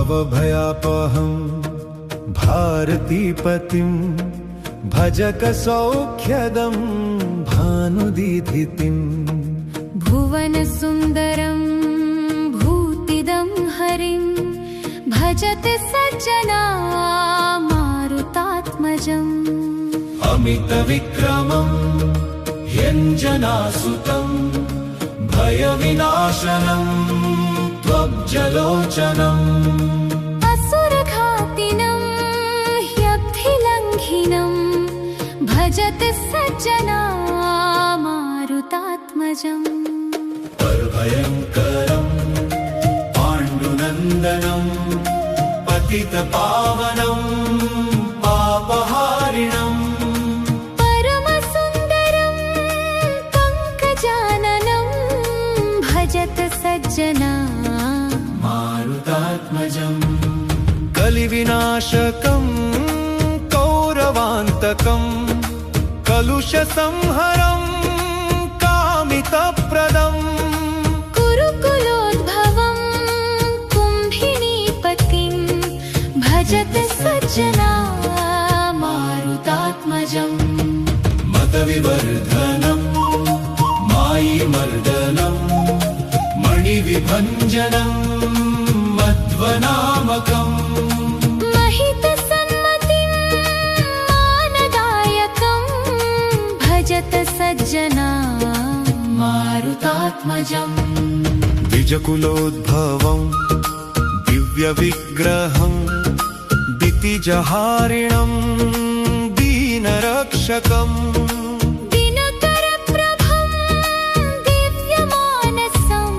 भवभयापहं भारतीपतिं भजकसौख्यदं भानुदीधितिं भुवनसुन्दरं भूतिदं हरिं भजते सज्जना मारुतात्मजम् अमितविक्रमं ह्यञ्जनासुतं भयविनाशनं त्वब्जलोचनम् असुरघातिनं ह्यब्धिलङ्घिनं भजते सज्जना मारुतात्मजम् परभयङ्करं पाण्डुनन्दनं पतितपावनं पापहारिणम् परमसुन्दरं पङ्कजाननं भजत सज्जना मारुतात्मजम् कलिविनाशकं कौरवान्तकं कलुषसंहरं कामितप्रदम् कुरुकुलोद्भवं कुम्भिनीपतिं भजत सज्जना मारुतात्मजम् मतविवर्धनं मायिमर्दनं मणिविभञ्जनं मध्वनामकम् महितसन्मतिं मानदायकं भजत सज्जना मारुतात्मजम् द्विजकुलोद्भवं दिव्यविग्रहं दितिजहारिणं दीनरक्षकम् दिनकरप्रभं दिव्यमानसं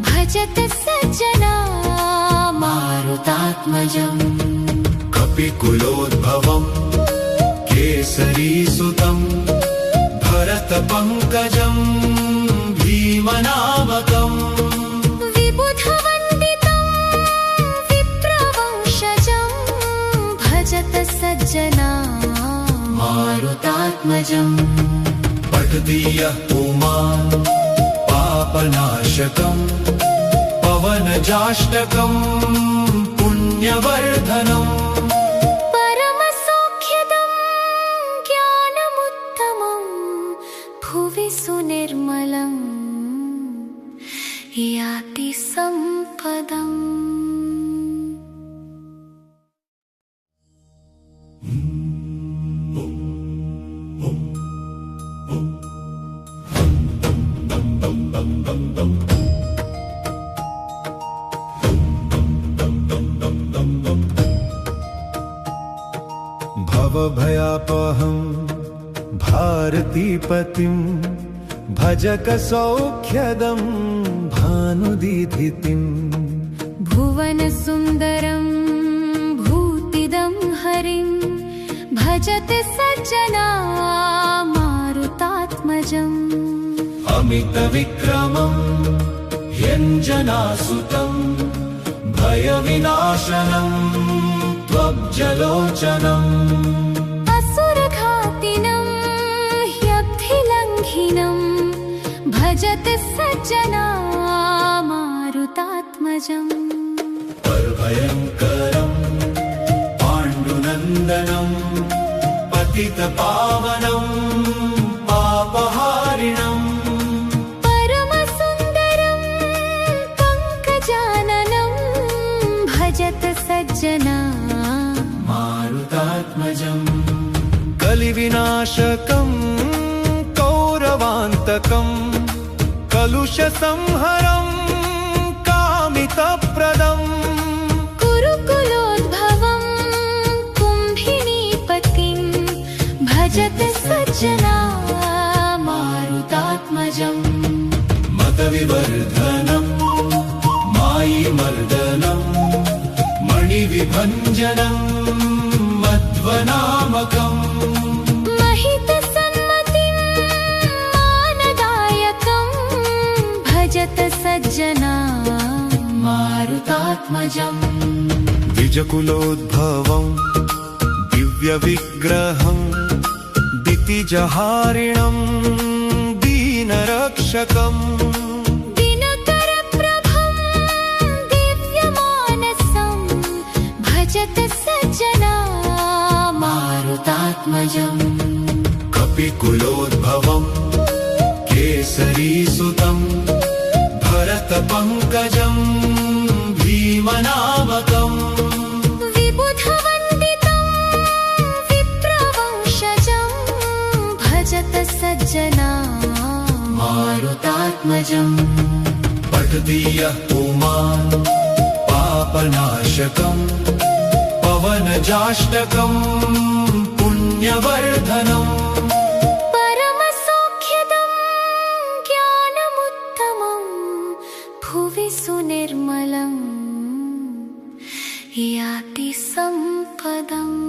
भजत सज्जना मारुतात्मजम् कपिकुलोद्भवं केसरीसुतं भरतपङ्कजं भीमनामकम् विबुधवन्दितं विप्रवंशजं भजत सज्जना मारुतात्मजम् पठदीयः पुमान् पापनाशकं पवनजाष्टकं पुण्यवर्धनम् परमसौख्यदं ज्ञानमुत्तमं भुवि सुनिर्मलं याति सम्पदम् भवभयापहं भारतीपतिं भजकसौख्यदं भानुदीधितिं भुवनसुन्दरं भूतिदं हरिं भजते सज्जना मारुतात्मजम् अमितविक्रमं ह्यञ्जनासुतं भयविनाशनं त्वब्जलोचनम् असुरघातिनं ह्यब्धिलङ्घिनं भजते सज्जना मारुतात्मजम् परभयङ्करं पाण्डुनन्दनं पतितपावनं पापहारिणम् परमसुन्दरं पङ्कजाननं भजत सज्जना मारुतात्मजम् कलिविनाशकं कौरवान्तकं कलुषसंहरं कामितप्रदम् कुरुकुलोद्भवं कुम्भिनीपतिं भजत सज्जना मारुतात्मजम् मतविवर्धनं मायिमर्दनं मणिविभञ्जनं मध्वनामकम् महितसन्मतिं मानदायकं भजत सज्जना मारुतात्मजम् द्विजकुलोद्भवं दिव्यविग्रहं दितिजहारिणं दीनरक्षकम् दिनकरप्रभं दिव्यमानसं मारुतात्मजम् कपिकुलोद्भवम् केसरीसुतम् भरतपङ्कजम् भीमनामकम् विबुधवन्दितं विप्रवंशजं भजत सज्जना मारुतात्मजम् पठति यः पुमान् पापनाशकम् पवनजाष्टकम् पुण्यवर्धनम् परमसौख्यदं ज्ञानमुत्तमं भुवि सुनिर्मलं याति सम्पदम्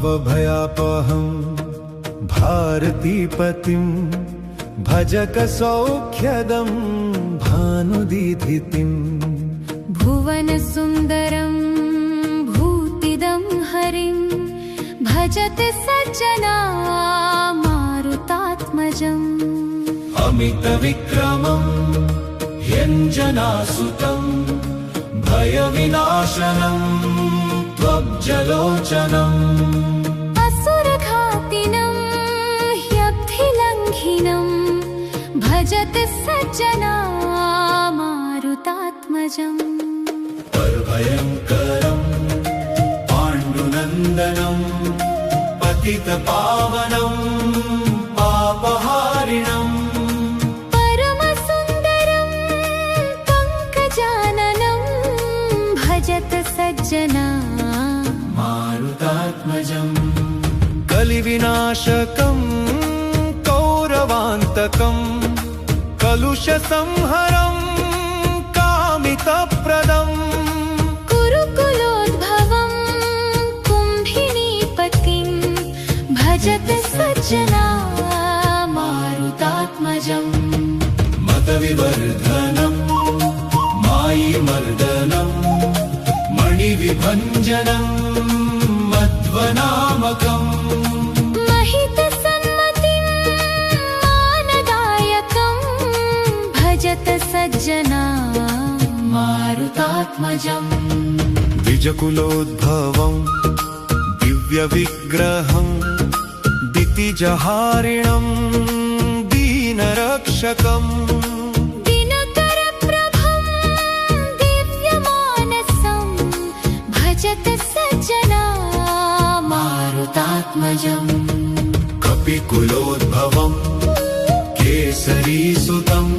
भवभयापहम् भारतीपतिम् भजकसौख्यदम् भानुदीधितिम् भुवनसुन्दरं भूतिदं हरिं भजते सज्जना मारुतात्मजम् अमितविक्रमम् ह्यञ्जनासुतम् भयविनाशनम् त्वब्जलोचनम् असुरघातिनं ह्यब्धिलङ्घिनं भजते सज्जना मारुतात्मजम् परभयङ्करम् पाण्डुनन्दनम् पतितपावनम् पापहारिणम् परमसुन्दरं पङ्कजाननं भजत सज्जना मारुतात्मजम् कलिविनाशकम् कौरवान्तकम् कलुषसंहरम् कामितप्रदम् कुरुकुलोद्भवं कुम्भिनीपतिं भजत सज्जना मारुतात्मजम् मतविवर्धनम् मायिमर्दनम् मणिविभञ्जनम् मध्वनामकम् महितसन्मतिं मानदायकं भजत सज्जना मारुतात्मजम् द्विजकुलोद्भवम् दिव्यविग्रहम् दितिजहारिणम् दीनरक्षकम् दिनकरप्रभं दिव्यमानसं भजत सज्जना मारुतात्मजम् कपिकुलोद्भवम् केसरीसुतम्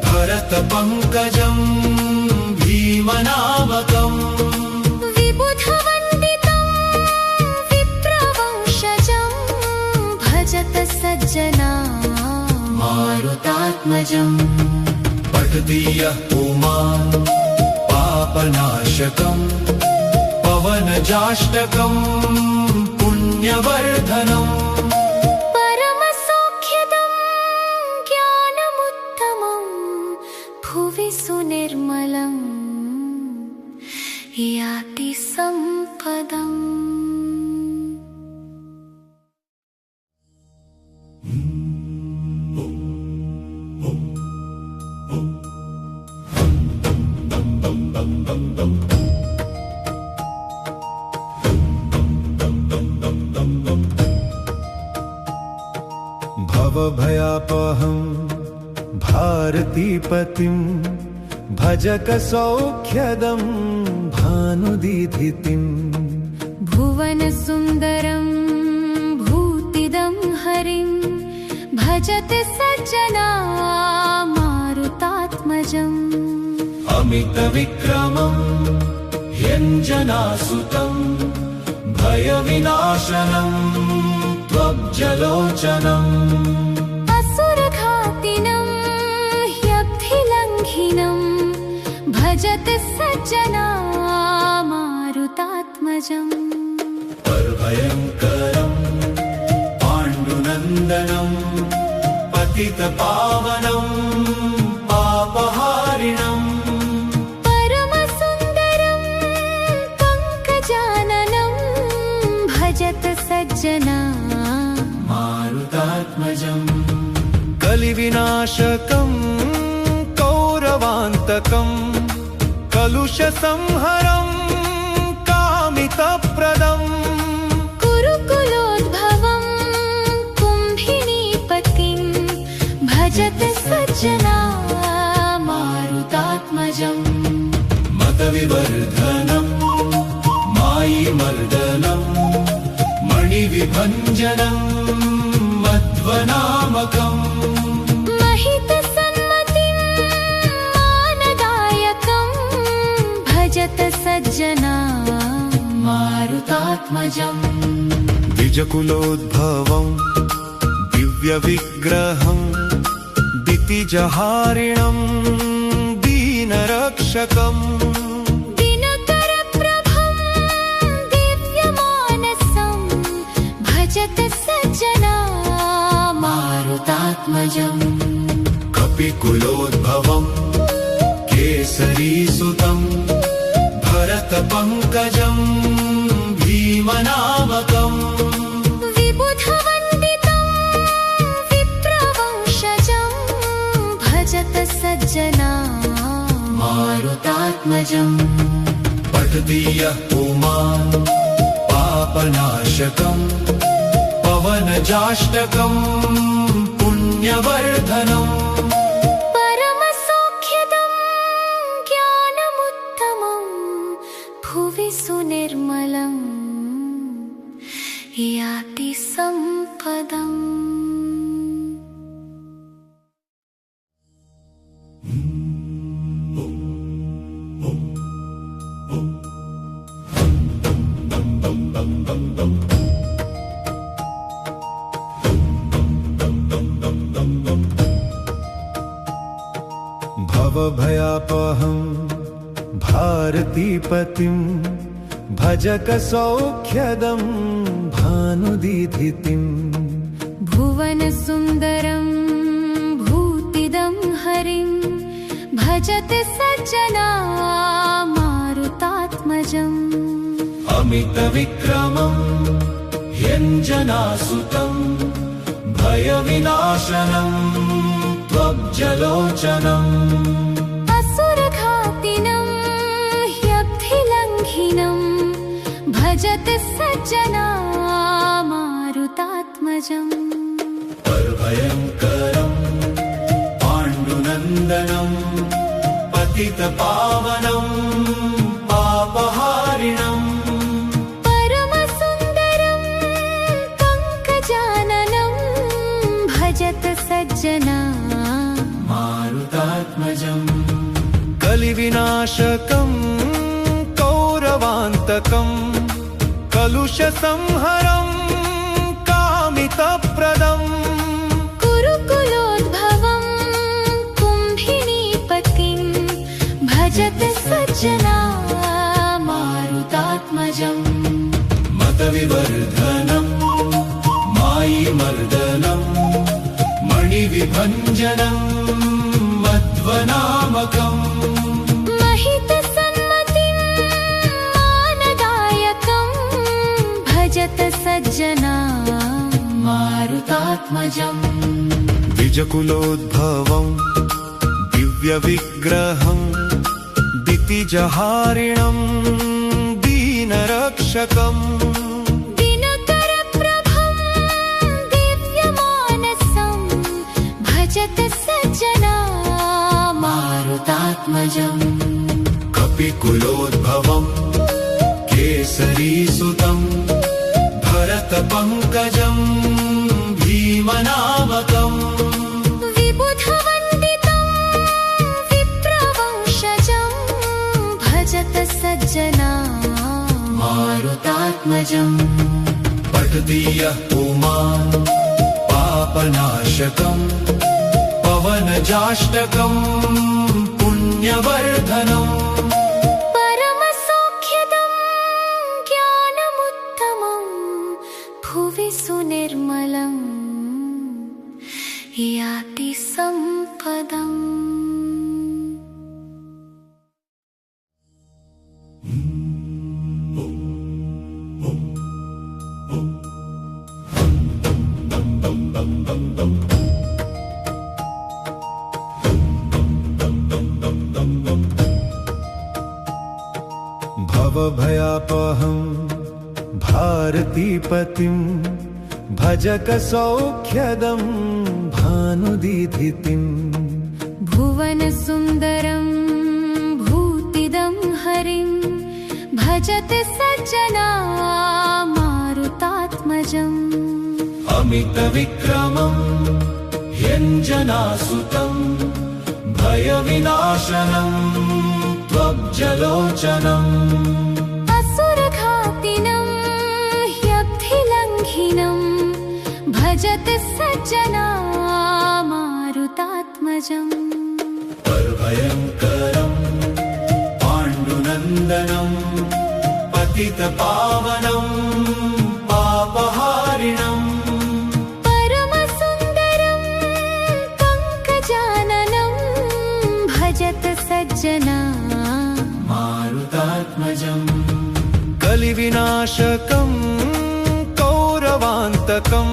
भरतपङ्कजम् भीमनामकम् विबुधवन्दितं विप्रवंशजं भजत सज्जना मारुतात्मजम् पठति यः पुमान् पापनाशकम् पवनजाष्टकम् पुण्यवर्धनम् परमसौख्यदं ज्ञानमुत्तमं भुवि सुनिर्मलं याति सम्पदम् भवभयापहम् भारतीपतिम् भजकसौख्यदम् भानुदीधितिम् भुवनसुन्दरं भूतिदं हरिं भजते सज्जना मारुतात्मजम् अमितविक्रमम् ह्यञ्जनासुतम् भयविनाशनम् त्वब्जलोचनम् असुरघातिनं ह्यब्धिलङ्घिनं भजते सज्जना मारुतात्मजम् परभयङ्करम् पाण्डुनन्दनम् पतितपावनम् पापहारिणम् परमसुन्दरं कलिविनाशकं कौरवान्तकं कलुषसंहरं कामितप्रदम् कुरुकुलोद्भवं कुम्भिनीपतिं भजत सज्जना मारुतात्मजम् मतविवर्धनं मायिमर्दनं मणिविभञ्जनं मध्वनामकम् महितसन्मतिं मानदायकं भजत सज्जना मारुतात्मजम् द्विजकुलोद्भवं दिव्यविग्रहं दितिजहारिणं दीनरक्षकम् दिनकरप्रभं दिव्यमानसं भजत सज्जना मारुतात्मजम् कपिकुलोद्भवं केसरीसुतं भरतपङ्कजं भीमनामकम् विबुधवन्दितं विप्रवंशजं भजत सज्जना मारुतात्मजम् पठति यः पुमान् पापनाशकं पवनजाष्टकं पुण्यवर्धनम् परमसौख्यदं ज्ञानमुत्तमं भुवि सुनिर्मलं याति सम्पदम् भवभयापहं भारतीपतिं भजकसौख्यदं भानुदीधितिम् भुवनसुन्दरं भूतिदं हरिं भजत सज्जना मारुतात्मजम् अमितविक्रमं ह्यञ्जनासुतं भयविनाशनं त्वब्जलोचनम् असुरघातिनं ह्यब्धिलङ्घिनं भजत सज्जना मारुतात्मजम् परभयङ्करं पाण्डुनन्दनं पतितपावनं पापहारिणम् परमसुन्दरं पङ्कजाननं भजत सज्जना मारुतात्मजम् कलिविनाशकं कौरवान्तकं कलुषसंहरं कामितप्रदम् कुरुकुलोद्भवं कुम्भिनीपतिं भजत सज्जना मारुतात्मजम् मतविवर्धनं मायिमर्दनं मणिविभञ्जनं मध्वनामकम् महितसन्मतिं मानदायकं भजत सज्जना मारुतात्मजम् द्विजकुलोद्भवं दिव्यविग्रहं दितिजहारिणं दीनरक्षकम् दिनकरप्रभं दिव्यमानसं भजत सज्जना मारुतात्मजम् कपिकुलोद्भवं केसरीसुतं भरतपङ्कजं भीमनामकम् विबुधवन्दितं विप्रवंशजं भजत सज्जना मारुतात्मजम् पठति यः पुमान् पापनाशकं पवनजाष्टकं पुण्यवर्धनम् परमसौख्यदं ज्ञानमुत्तमं भुवि सुनिर्मलं याति सम्पदम् भवभयापहं भारतीपतिं भजकसौख्यदं भानुदीधितिम् भुवनसुन्दरं भूतिदं हरिं भजते सज्जना मारुतात्मजम् अमितविक्रमं ह्यञ्जनासुतं भयविनाशनं त्वब्जलोचनम् असुरघातिनं ह्यब्धिलङ्घिनं भजते सज्जना मारुतात्मजम् परभयङ्करं पाण्डुनन्दनं पतितपावनं पापहारिणम् परमसुन्दरं पङ्कजाननं भजत सज्जना मारुतात्मजम् कलिविनाशकं कौरवान्तकं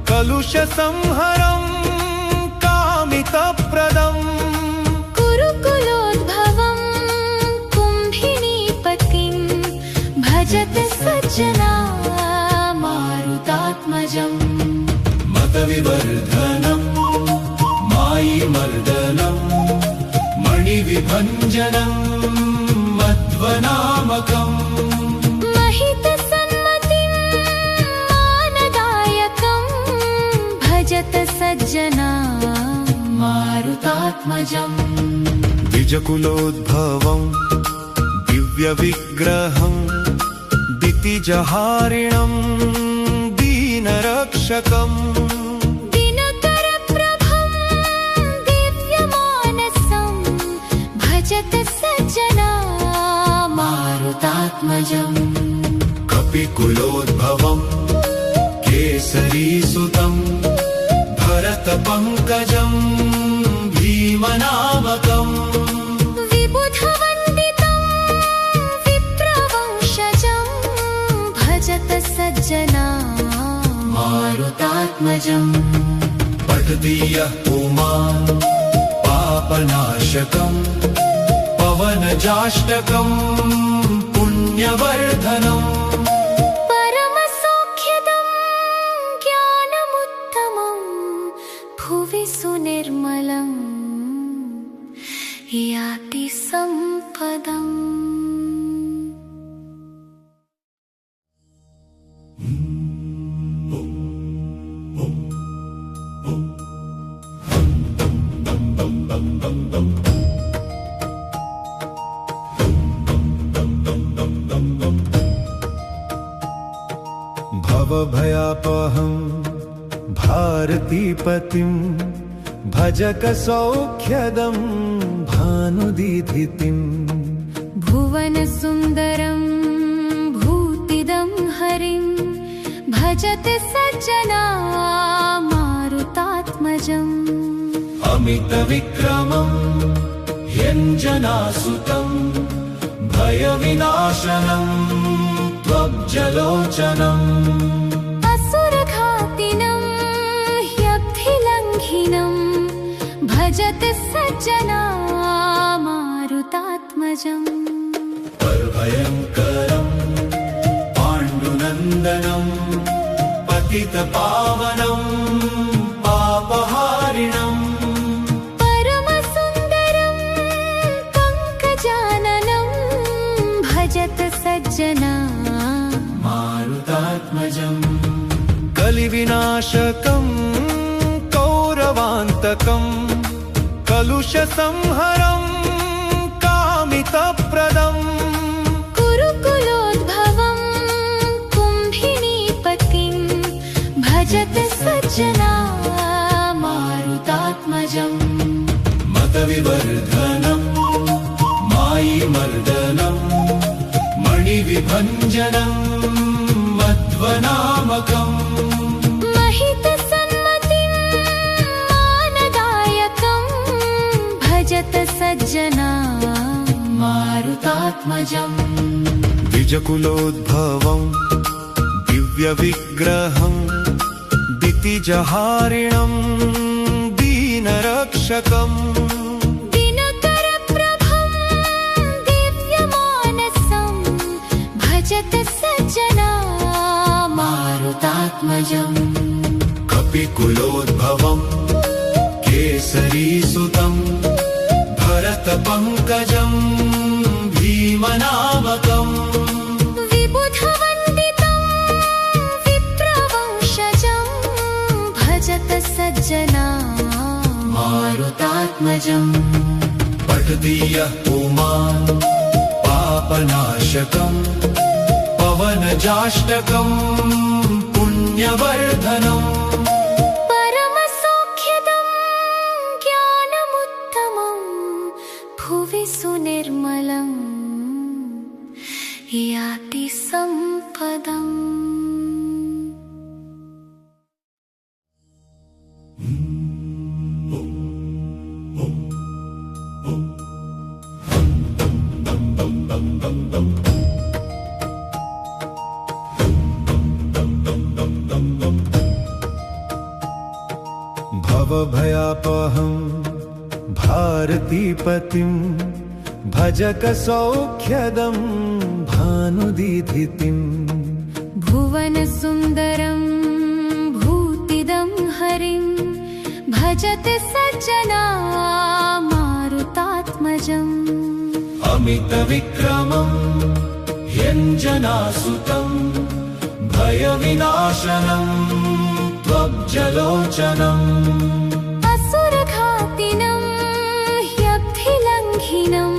कलुषसंहरं कामितप्रदम् कुरुकुलोद्भवं कुम्भिनीपतिं भजत सज्जना मारुतात्मजम् मतविवर्धनं मायिमर्दनं मणिविभञ्जनं मध्वनामकम् महितसन्मतिं मानदायकं भजत सज्जना मारुतात्मजम् द्विजकुलोद्भवं दिव्यविग्रहं दितिजहारिणं दीनरक्षकम् दिनकरप्रभं दिव्यमानसं भजत सज्जना मारुतात्मजम् कपिकुलोद्भवं केसरीसुतं भरतपङ्कजं भीमनामकम् विबुधवन्दितं विप्रवंशजं भजत सज्जना मारुतात्मजम् पठदीयः पुमान् पापनाशकं पवनजाष्टकं पुण्यवर्धनम् परमसौख्यदं ज्ञानमुत्तमं भुवि सुनिर्मलं याति सम्पदम् भवभयापहं भारतीपतिं भजकसौख्यदं भानुदीधितिम् भुवनसुन्दरं भूतिदं हरिं भजते सज्जना मारुतात्मजम् अमितविक्रमं ह्यञ्जनासुतं भयविनाशनं त्वब्जलोचनम् असुरघातिनं ह्यब्धिलङ्घिनं भजते सज्जना मारुतात्मजम् परभयङ्करं पाण्डुनन्दनं पतितपावनं पापहारिणम् परमसुन्दरं पङ्कजाननं भजत सज्जना मारुतात्मजम् कलिविनाशकं कौरवान्तकं कलुषसंहरं कामितप्रदम् कुरुकुलोद्भवं कुम्भिनीपतिं भजत सज्जना मारुतात्मजम् मतविवर्धनं मायिमर्दनं मणिविभञ्जनं मध्वनामकम् महितसन्मतिं मानदायकं भजत सज्जना मारुतात्मजम् द्विजकुलोद्भवं दिव्यविग्रहं दितिजहारिणं दीनरक्षकम् दिनकरप्रभं दिव्यमानसं मारुतात्मजम् कपिकुलोद्भवम् केसरीसुतम् भरतपङ्कजम् भीमनामकम् विबुधवन्दितम् विप्रवंशजम् भजत सज्जना मारुतात्मजम् पठति यः पुमान् पापनाशकम् पवनजाष्टकम् पुण्यवर्धनम् परमसौख्यदम् ज्ञानमुत्तमम् भुवि सुनिर्मलम् याति सम्पदम् भवभयापहम् भारतीपतिम् भजकसौख्यदम् भानुदीधितिम् भुवनसुन्दरम् भूतिदं हरिं भजते सज्जना मारुतात्मजम् अमितविक्रमम् ह्यञ्जनासुतम् भयविनाशनम् त्वब्जलोचनम् असुरघातिनं ह्यब्धिलङ्घिनं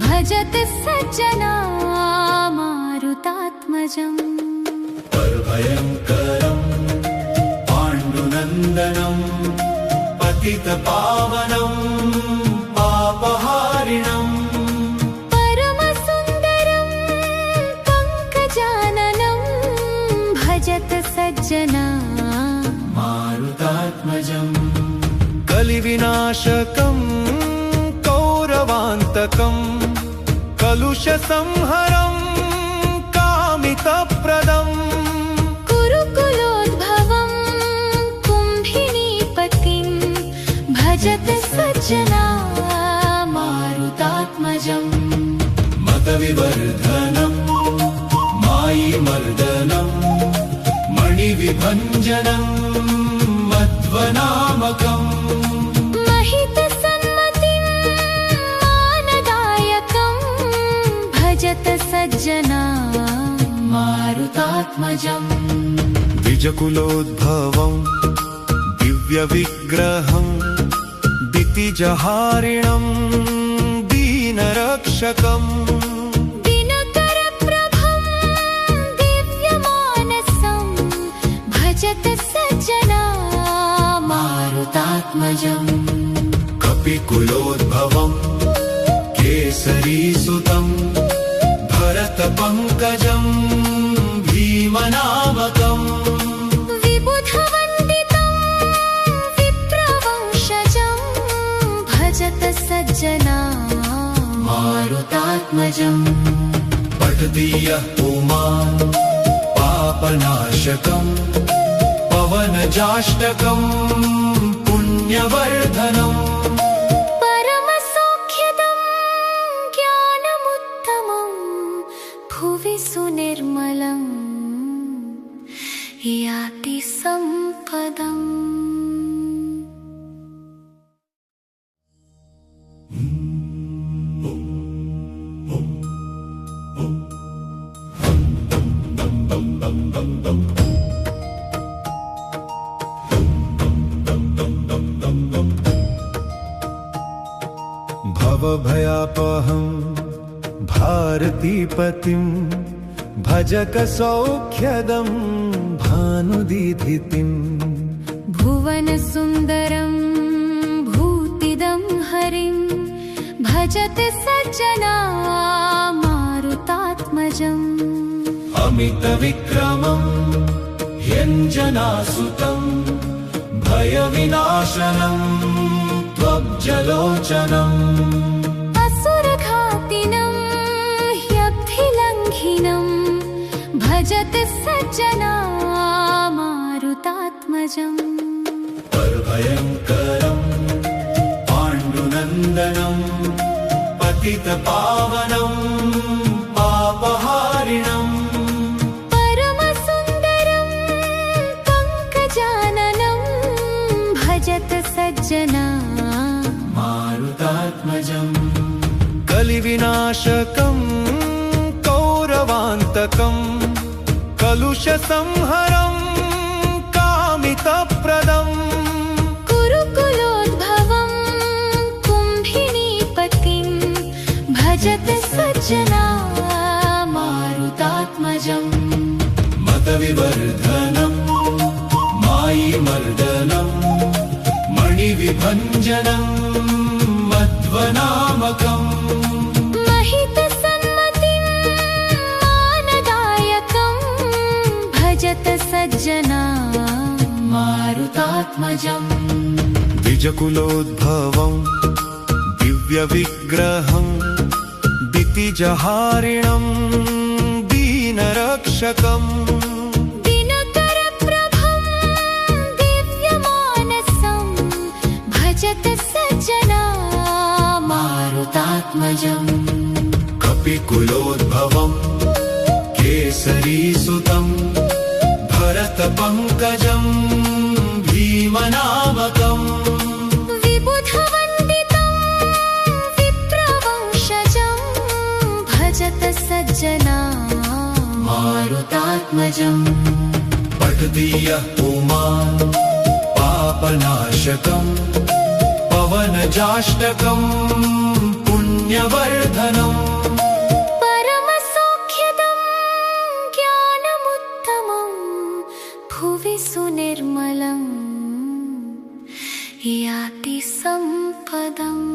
भजते सज्जना मारुतात्मजम् परभयङ्करम् पाण्डुनन्दनम् पतितपावनम् पापहारिणम् परमसुन्दरं पङ्कजाननं भजत सज्जना मारुतात्मजम् कलिविनाशकम् कौरवान्तकम् कलुषसंहरम् कामितप्रदम् कुरुकुलोद्भवं कुम्भिनीपतिं भजत सज्जना मारुतात्मजम् मतविवर्धनम् मायिमर्दनम् मणिविभञ्जनम् मध्वनामकम् महितसन्मतिं मानदायकं भजत सज्जना मारुतात्मजम् द्विजकुलोद्भवम् दिव्यविग्रहम् दितिजहारिणम् दीनरक्षकम् दिनकरप्रभं दिव्यमानसं भजत सज्जना मारुतात्मजम् कपिकुलोद्भवम् केसरीसुतम् भरतपङ्कजम् भीमनामकम् विबुधवन्दितं विप्रवंशजं भजत सज्जना मारुतात्मजम् पठति यः पुमान् पापनाशकम् पवनजाष्टकम् पुण्यवर्धनम् परमसौख्यदम् ज्ञानमुत्तमम् भुवि सुनिर्मलम् याति सम्पदम् भवभयापहम् भारतीपतिम् भजकसौख्यदम् भानुदीधितिम् भुवनसुन्दरं भूतिदं हरिं भजते सज्जना मारुतात्मजम् अमितविक्रमम् ह्यञ्जनासुतम् भयविनाशनम् त्वब्जलोचनम् असुरघातिनं ह्यब्धिलङ्घिनं भजते सज्जना मारुतात्मजम् परभयङ्करम् पाण्डुनन्दनम् पतितपावनम् पापहारिणम् परमसुन्दरं मारुतात्मजम् कलिविनाशकम् कौरवान्तकम् कलुषसंहरम् कामितप्रदम् कुरुकुलोद्भवम् कुम्भिनीपतिम् भजत सज्जना मारुतात्मजम् मतविवर्धनम् मायिमर्दनम् मणिविभञ्जनम् मध्वनामकम् महितसन्मतिम् मानदायकम् भजत सज्जना मारुतात्मजम् द्विजकुलोद्भवम् दिव्यविग्रहम् दितिजहारिणम् दीनरक्षकम् दिनकरप्रभम् दिव्यमानसम् भजत सज्जना मारुतात्मजम् कपिकुलोद्भवम् केसरीसुतम् भरतपङ्कजम् भीमनामकम् विबुधवन्दितम् विप्रवंशजम् भजत सज्जना मारुतात्मजम् पठति यः पुमान् पापनाशकम् पवनजाष्टकम् पुण्यवर्धनम् परमसौख्यदम् ज्ञानमुत्तमम् भुवि सुनिर्मलम् याति सम्पदम्।